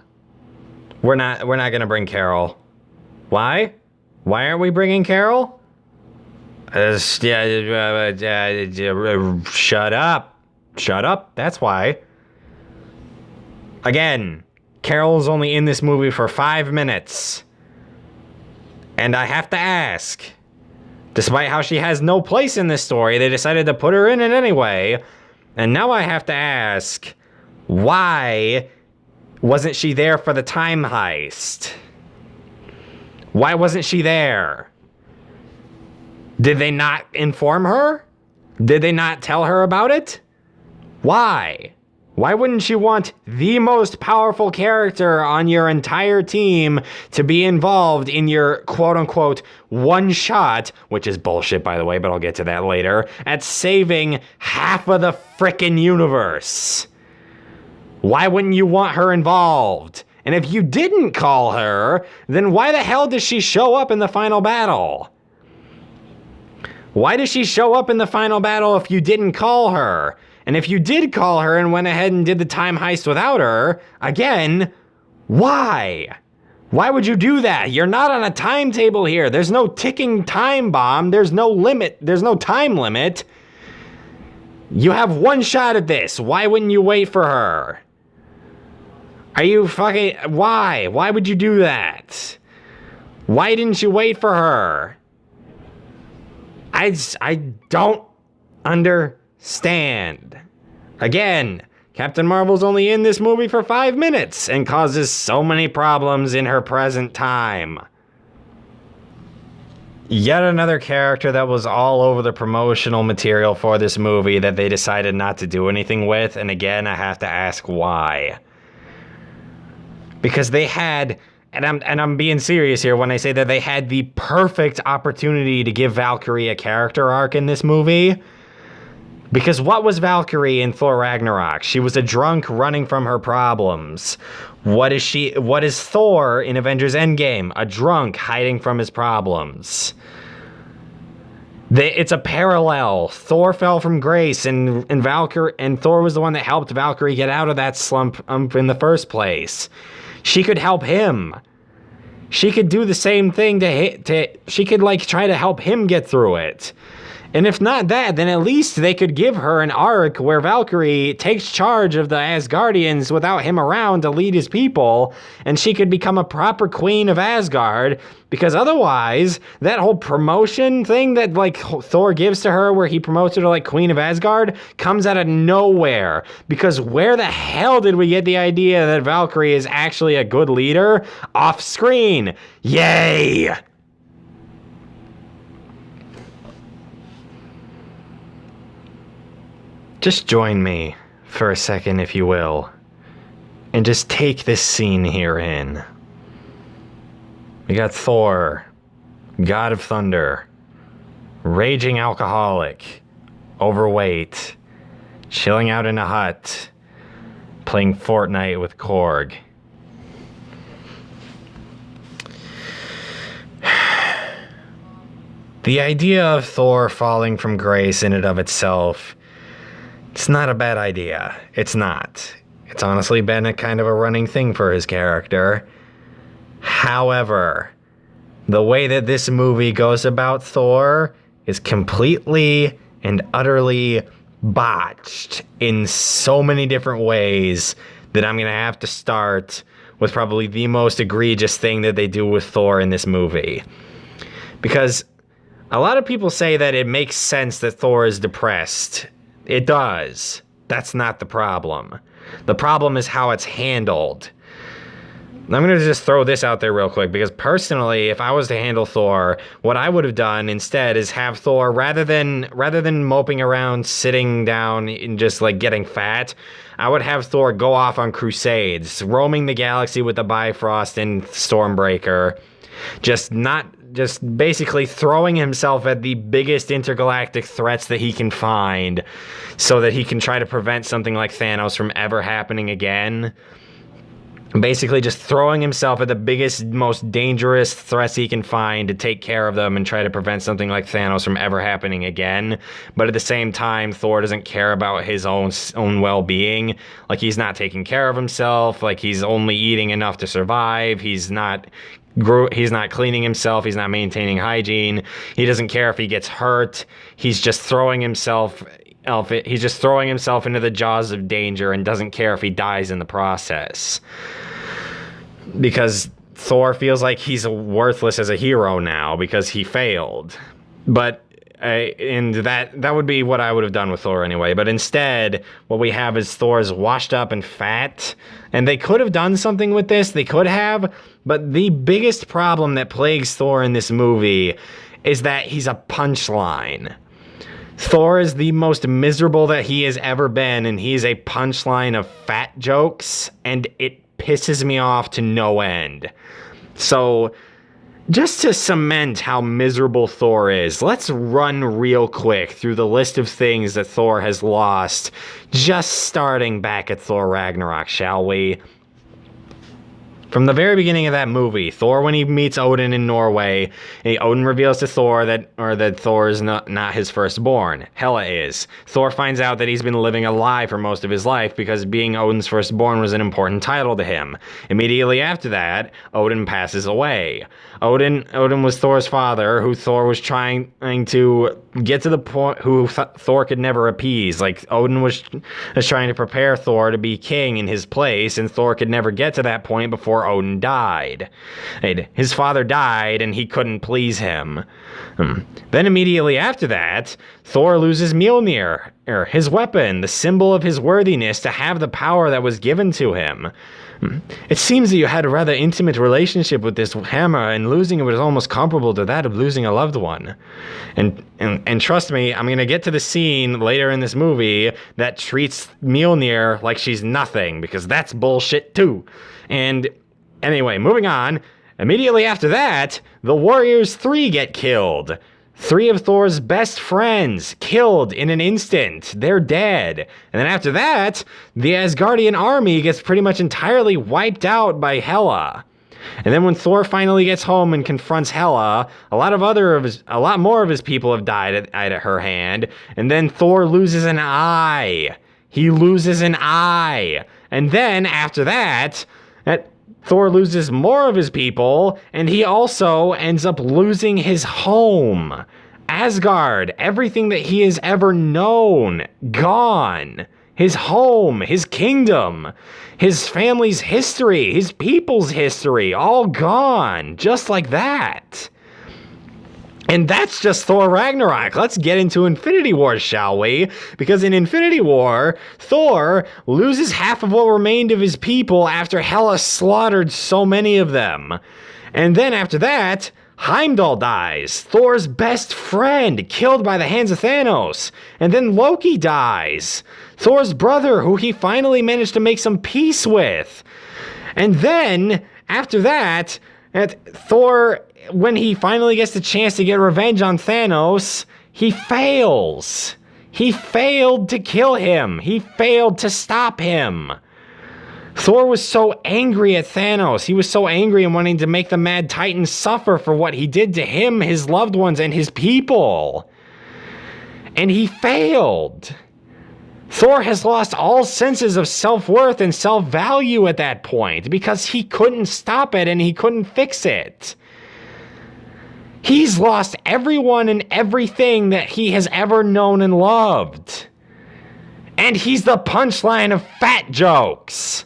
We're not gonna bring Carol. Why? Why aren't we bringing Carol? Shut up. Shut up, that's why. Again, Carol's only in this movie for 5 minutes. And I have to ask, despite how she has no place in this story, they decided to put her in it anyway. And now I have to ask, why wasn't she there for the time heist? Why wasn't she there? Did they not inform her? Did they not tell her about it? Why? Why wouldn't you want the most powerful character on your entire team to be involved in your quote-unquote one shot, which is bullshit by the way, but I'll get to that later, at saving half of the frickin' universe? Why wouldn't you want her involved? And if you didn't call her, then why the hell does she show up in the final battle? Why does she show up in the final battle if you didn't call her? And if you did call her and went ahead and did the time heist without her, again, why? Why would you do that? You're not on a timetable here. There's no ticking time bomb. There's no limit. There's no time limit. You have one shot at this. Why wouldn't you wait for her? Are you fucking... Why? Why would you do that? Why didn't you wait for her? I don't understand. Again, Captain Marvel's only in this movie for 5 minutes and causes so many problems in her present time. Yet another character that was all over the promotional material for this movie that they decided not to do anything with, and again, I have to ask why. Because they had... And I'm being serious here when I say that they had the perfect opportunity to give Valkyrie a character arc in this movie. Because what was Valkyrie in Thor Ragnarok? She was a drunk running from her problems. What is Thor in Avengers Endgame? A drunk hiding from his problems. It's a parallel. Thor fell from grace and Thor was the one that helped Valkyrie get out of that slump in the first place. She could help him. She could do the same thing she could like try to help him get through it. And if not that, then at least they could give her an arc where Valkyrie takes charge of the Asgardians without him around to lead his people, and she could become a proper queen of Asgard, because otherwise, that whole promotion thing that like Thor gives to her where he promotes her to like Queen of Asgard comes out of nowhere. Because where the hell did we get the idea that Valkyrie is actually a good leader? Off screen. Yay! Just join me for a second, if you will, and just take this scene here in. We got Thor, God of Thunder, raging alcoholic, overweight, chilling out in a hut, playing Fortnite with Korg. The idea of Thor falling from grace in and of itself, it's not a bad idea. It's not. It's honestly been a kind of a running thing for his character. However, the way that this movie goes about Thor is completely and utterly botched in so many different ways that I'm going to have to start with probably the most egregious thing that they do with Thor in this movie. Because a lot of people say that it makes sense that Thor is depressed. It does. That's not the problem. The problem is how it's handled. I'm going to just throw this out there real quick, because personally, if I was to handle Thor, what I would have done instead is have Thor, rather than moping around, sitting down and just like getting fat, I would have Thor go off on crusades, roaming the galaxy with the Bifrost and Stormbreaker, just basically throwing himself at the biggest intergalactic threats that he can find so that he can try to prevent something like Thanos from ever happening again. Basically just throwing himself at the biggest, most dangerous threats he can find to take care of them and try to prevent something like Thanos from ever happening again. But at the same time, Thor doesn't care about his own well-being. Like, he's not taking care of himself. Like, he's only eating enough to survive. He's not cleaning himself. He's not maintaining hygiene. He doesn't care if he gets hurt. He's just throwing himself into the jaws of danger and doesn't care if he dies in the process. Because Thor feels like he's worthless as a hero now because he failed. But and that would be what I would have done with Thor anyway. But instead, what we have is Thor's washed up and fat. And they could have done something with this. They could have. But the biggest problem that plagues Thor in this movie is that he's a punchline. Thor is the most miserable that he has ever been, and he's a punchline of fat jokes, and it pisses me off to no end. So, just to cement how miserable Thor is, let's run real quick through the list of things that Thor has lost, just starting back at Thor Ragnarok, shall we? From the very beginning of that movie, Thor, when he meets Odin in Norway, Odin reveals to Thor that Thor is not his firstborn. Hela is. Thor finds out that he's been living a lie for most of his life because being Odin's firstborn was an important title to him. Immediately after that, Odin passes away. Odin was Thor's father, who Thor was trying to get to the point who Thor could never appease. Like, Odin was trying to prepare Thor to be king in his place, and Thor could never get to that point before Odin died. His father died, and he couldn't please him. Then immediately after that, Thor loses Mjolnir, his weapon, the symbol of his worthiness to have the power that was given to him. It seems that you had a rather intimate relationship with this hammer, and losing it was almost comparable to that of losing a loved one. And trust me, I'm going to get to the scene later in this movie that treats Mjolnir like she's nothing, because that's bullshit too. And anyway, moving on. Immediately after that, the Warriors 3 get killed. 3 of Thor's best friends killed in an instant. They're dead. And then after that, the Asgardian army gets pretty much entirely wiped out by Hela. And then when Thor finally gets home and confronts Hela, a lot more of his people have died at her hand. And then Thor loses an eye. He loses an eye. And then after that, Thor loses more of his people, and he also ends up losing his home. Asgard, everything that he has ever known, gone. His home, his kingdom, his family's history, his people's history, all gone, just like that. And that's just Thor Ragnarok. Let's get into Infinity War, shall we? Because in Infinity War, Thor loses half of what remained of his people after Hela slaughtered so many of them. And then after that, Heimdall dies, Thor's best friend, killed by the hands of Thanos. And then Loki dies, Thor's brother, who he finally managed to make some peace with. And then, after that, Thor, when he finally gets the chance to get revenge on Thanos, he fails. He failed to kill him. He failed to stop him. Thor was so angry at Thanos. He was so angry and wanting to make the Mad Titan suffer for what he did to him, his loved ones, and his people. And he failed. Thor has lost all senses of self-worth and self-value at that point because he couldn't stop it and he couldn't fix it. He's lost everyone and everything that he has ever known and loved. And he's the punchline of fat jokes.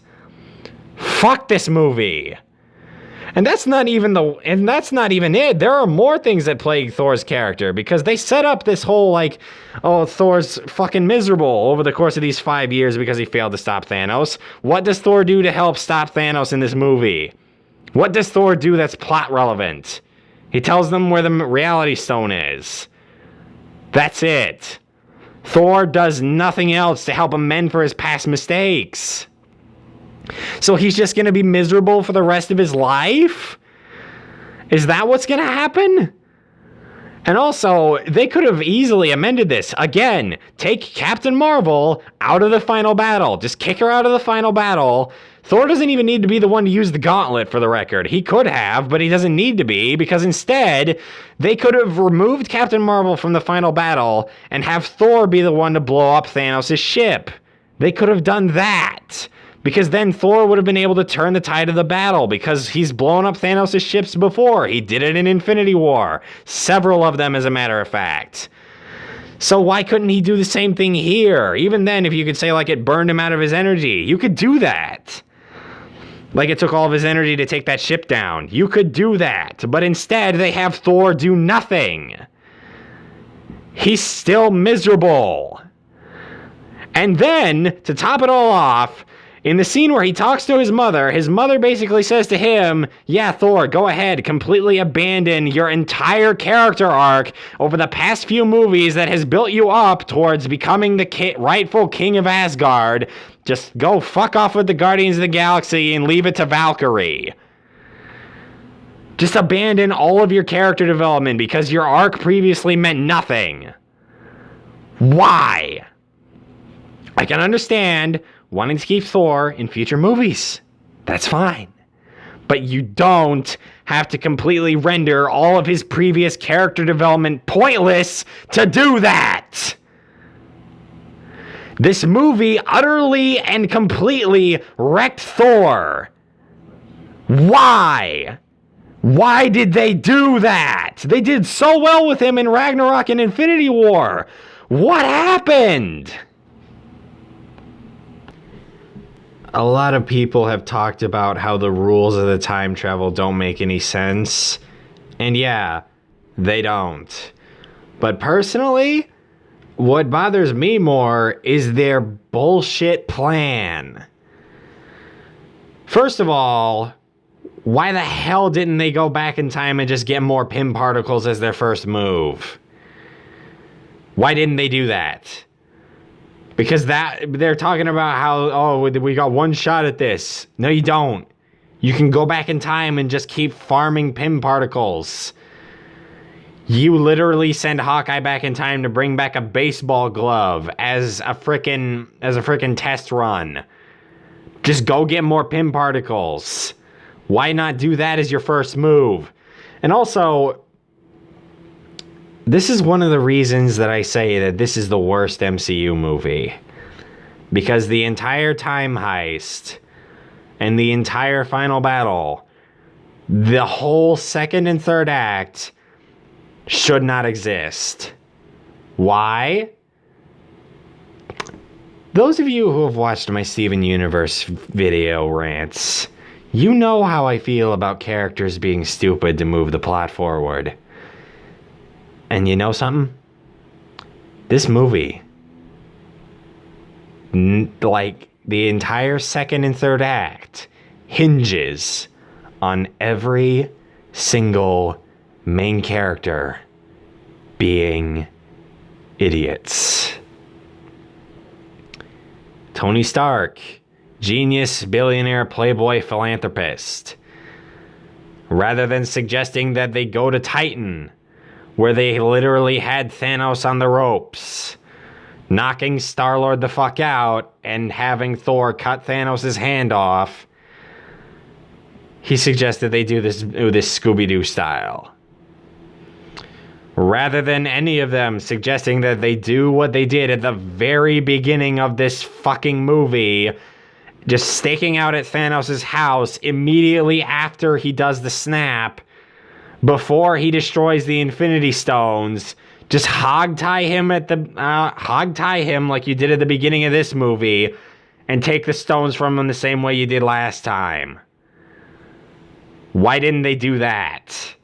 Fuck this movie. And that's not even it. There are more things that plague Thor's character, because they set up this whole, like, oh, Thor's fucking miserable over the course of these 5 years because he failed to stop Thanos. What does Thor do to help stop Thanos in this movie? What does Thor do that's plot relevant? He tells them where the reality stone is. That's it. Thor does nothing else to help amend for his past mistakes. So he's just going to be miserable for the rest of his life? Is that what's going to happen? And also, they could have easily amended this. Again, take Captain Marvel out of the final battle. Just kick her out of the final battle. Thor doesn't even need to be the one to use the gauntlet, for the record. He could have, but he doesn't need to be, because instead, they could have removed Captain Marvel from the final battle and have Thor be the one to blow up Thanos' ship. They could have done that. Because then Thor would have been able to turn the tide of the battle, because he's blown up Thanos' ships before. He did it in Infinity War. Several of them, as a matter of fact. So why couldn't he do the same thing here? Even then, if you could say, like, it burned him out of his energy, you could do that. Like it took all of his energy to take that ship down. You could do that. But instead, they have Thor do nothing. He's still miserable. And then, to top it all off, In the scene where he talks to his mother basically says to him, yeah, Thor, go ahead, completely abandon your entire character arc over the past few movies that has built you up towards becoming the rightful king of Asgard. Just go fuck off with the Guardians of the Galaxy and leave it to Valkyrie. Just abandon all of your character development because your arc previously meant nothing. Why? I can understand wanting to keep Thor in future movies. That's fine. But you don't have to completely render all of his previous character development pointless to do that. This movie utterly and completely wrecked Thor. Why? Why did they do that? They did so well with him in Ragnarok and Infinity War. What happened? A lot of people have talked about how the rules of the time travel don't make any sense. And yeah, they don't. But personally, what bothers me more is their bullshit plan. First of all, why the hell didn't they go back in time and just get more Pym particles as their first move? Why didn't they do that? Because they're talking about how, we got one shot at this. No, you don't. You can go back in time and just keep farming Pym particles. You literally send Hawkeye back in time to bring back a baseball glove as a frickin' test run. Just go get more Pym particles. Why not do that as your first move? And also, this is one of the reasons that I say that this is the worst MCU movie. Because the entire time heist and the entire final battle, the whole second and third act should not exist. Why? Those of you who have watched my Steven Universe video rants, you know how I feel about characters being stupid to move the plot forward. And you know something? This movie, like the entire second and third act, hinges on every single main character being idiots. Tony Stark, genius, billionaire, playboy, philanthropist. Rather than suggesting that they go to Titan, where they literally had Thanos on the ropes, knocking Star-Lord the fuck out and having Thor cut Thanos' hand off, he suggested they do this Scooby-Doo style. Rather than any of them suggesting that they do what they did at the very beginning of this fucking movie, just staking out at Thanos' house immediately after he does the snap, before he destroys the Infinity Stones, just hogtie him like you did at the beginning of this movie, and take the stones from him the same way you did last time. Why didn't they do that?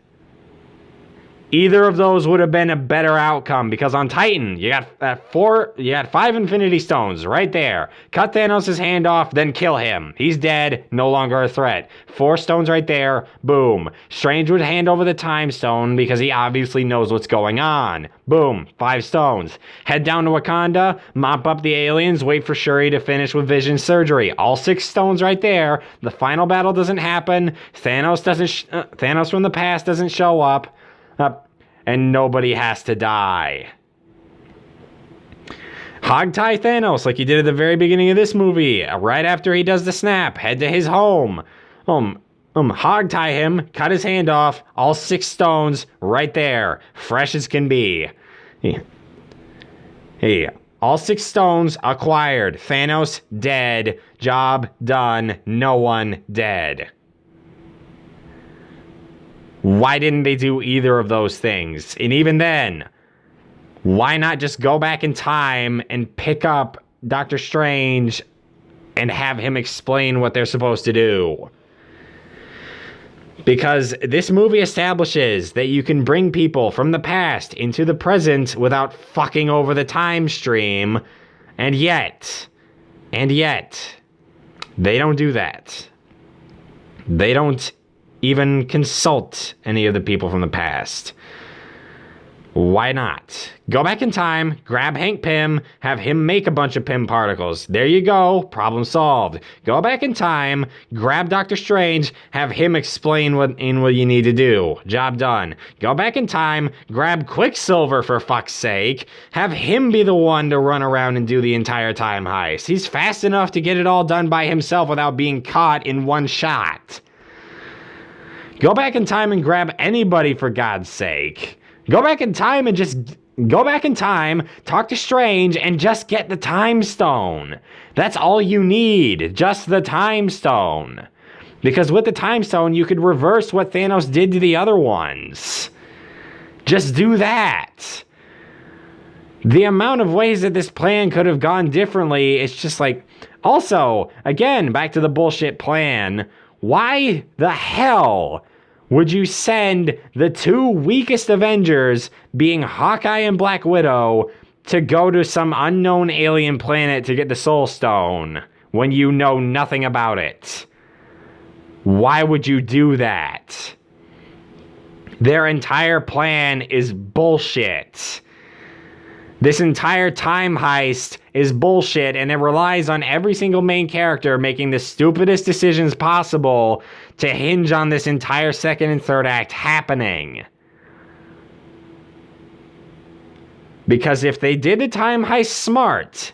Either of those would have been a better outcome, because on Titan, you got 5 Infinity Stones right there. Cut Thanos' hand off, then kill him. He's dead, no longer a threat. 4 stones right there, boom. Strange would hand over the Time Stone because he obviously knows what's going on. Boom, 5 stones. Head down to Wakanda, mop up the aliens, wait for Shuri to finish with Vision's surgery. All 6 stones right there. The final battle doesn't happen. Thanos from the past doesn't show up. And nobody has to die. Hogtie Thanos like you did at the very beginning of this movie. Right after he does the snap, head to his home. Hogtie him, cut his hand off, all 6 stones right there. Fresh as can be. Hey, all 6 stones acquired. Thanos dead. Job done. No one dead. Why didn't they do either of those things? And even then, why not just go back in time and pick up Doctor Strange and have him explain what they're supposed to do? Because this movie establishes that you can bring people from the past into the present without fucking over the time stream, and yet, They don't do that. They don't even consult any of the people from the past. Why not? Go back in time, grab Hank Pym, have him make a bunch of Pym particles. There you go, problem solved. Go back in time, grab Doctor Strange, have him explain what you need to do. Job done. Go back in time, grab Quicksilver for fuck's sake, have him be the one to run around and do the entire time heist. He's fast enough to get it all done by himself without being caught in one shot. Go back in time and grab anybody for God's sake. Go back in time and just go back in time, talk to Strange, and just get the time stone. That's all you need, just the time stone. Because with the time stone, you could reverse what Thanos did to the other ones. Just do that. The amount of ways that this plan could have gone differently, it's just like... Also, again, back to the bullshit plan. Why the hell would you send the two weakest Avengers, being Hawkeye and Black Widow, to go to some unknown alien planet to get the Soul Stone when you know nothing about it? Why would you do that? Their entire plan is bullshit. This entire time heist is bullshit, and it relies on every single main character making the stupidest decisions possible to hinge on this entire second and third act happening. Because if they did the time heist smart,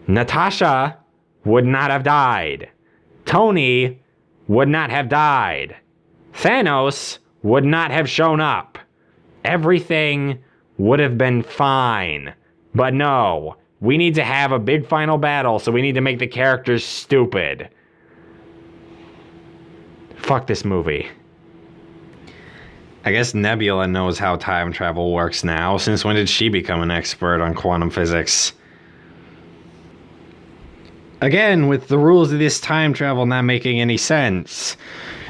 Natasha would not have died. Tony would not have died. Thanos would not have shown up. Everything would have been fine. But no, we need to have a big final battle, so we need to make the characters stupid. Fuck this movie. I guess Nebula knows how time travel works now. Since when did she become an expert on quantum physics? Again, with the rules of this time travel not making any sense.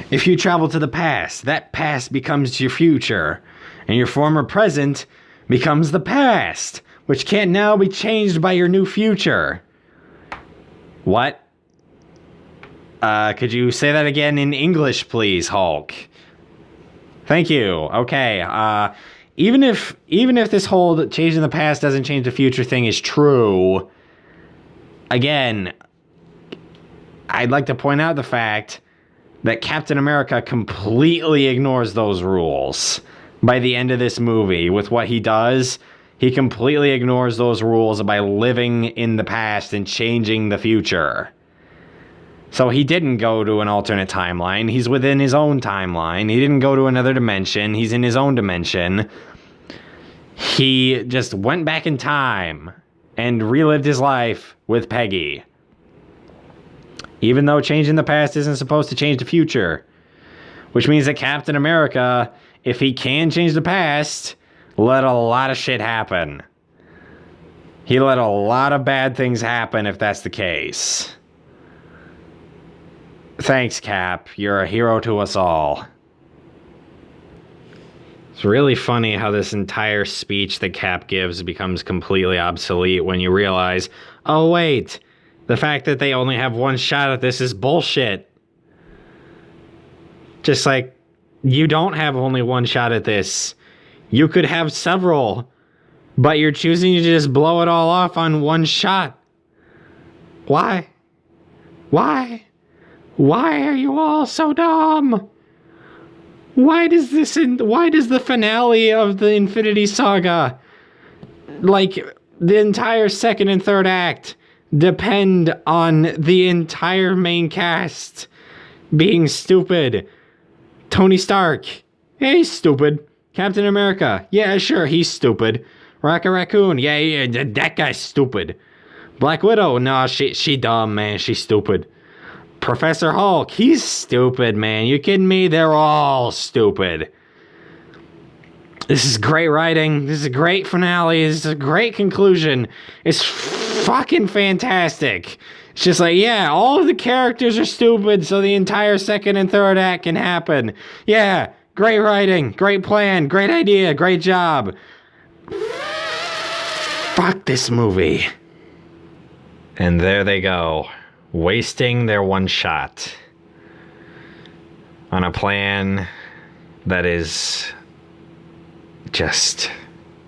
If you travel to the past, that past becomes your future, and your former present becomes the past, which can't now be changed by your new future. What? Could you say that again in English, please, Hulk? Thank you. Okay. Even if this whole changing the past doesn't change the future thing is true, again, I'd like to point out the fact that Captain America completely ignores those rules. By the end of this movie, with what he does, he completely ignores those rules by living in the past and changing the future. So he didn't go to an alternate timeline. He's within his own timeline. He didn't go to another dimension. He's in his own dimension. He just went back in time and relived his life with Peggy. Even though changing the past isn't supposed to change the future. Which means that Captain America, if he can change the past, let a lot of shit happen. He let a lot of bad things happen if that's the case. Thanks, Cap. You're a hero to us all. It's really funny how this entire speech that Cap gives becomes completely obsolete when you realize, oh wait, the fact that they only have one shot at this is bullshit. Just like, you don't have only one shot at this. You could have several, but you're choosing to just blow it all off on one shot. Why? Why? Why are you all so dumb? Why does the finale of the Infinity Saga, like the entire second and third act, depend on the entire main cast being stupid? Tony Stark, yeah, he's stupid. Captain America, yeah, sure, he's stupid. Rocket Raccoon, yeah, that guy's stupid. Black Widow, no, she dumb, man, she's stupid. Professor Hulk, he's stupid, man. You kidding me? They're all stupid. This is great writing. This is a great finale. This is a great conclusion. It's fucking fantastic. It's just like, yeah, all of the characters are stupid, so the entire second and third act can happen. Yeah, great writing, great plan, great idea, great job. Fuck this movie. And there they go. wasting their one shot on a plan that is just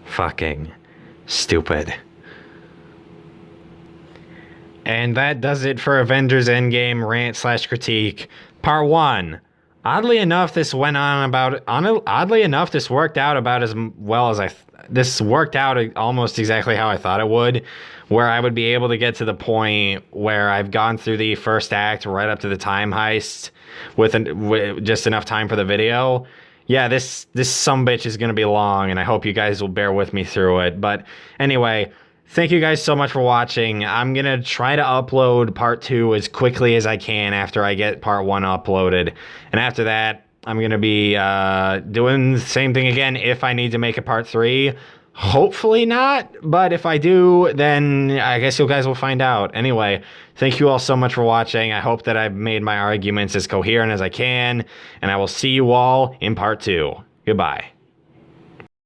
fucking stupid. And that does it for Avengers Endgame rant / critique part 1. Oddly enough, this worked out about as well as this worked out almost exactly how I thought it would, where I would be able to get to the point where I've gone through the first act right up to the time heist with just enough time for the video. Yeah, this sumbitch is going to be long, and I hope you guys will bear with me through it. But anyway, thank you guys so much for watching. I'm going to try to upload part 2 as quickly as I can after I get part 1 uploaded. And after that, I'm going to be doing the same thing again if I need to make a part 3. Hopefully not, but if I do, then I guess you guys will find out. Anyway, thank you all so much for watching. I hope that I've made my arguments as coherent as I can, and I will see you all in part 2. Goodbye.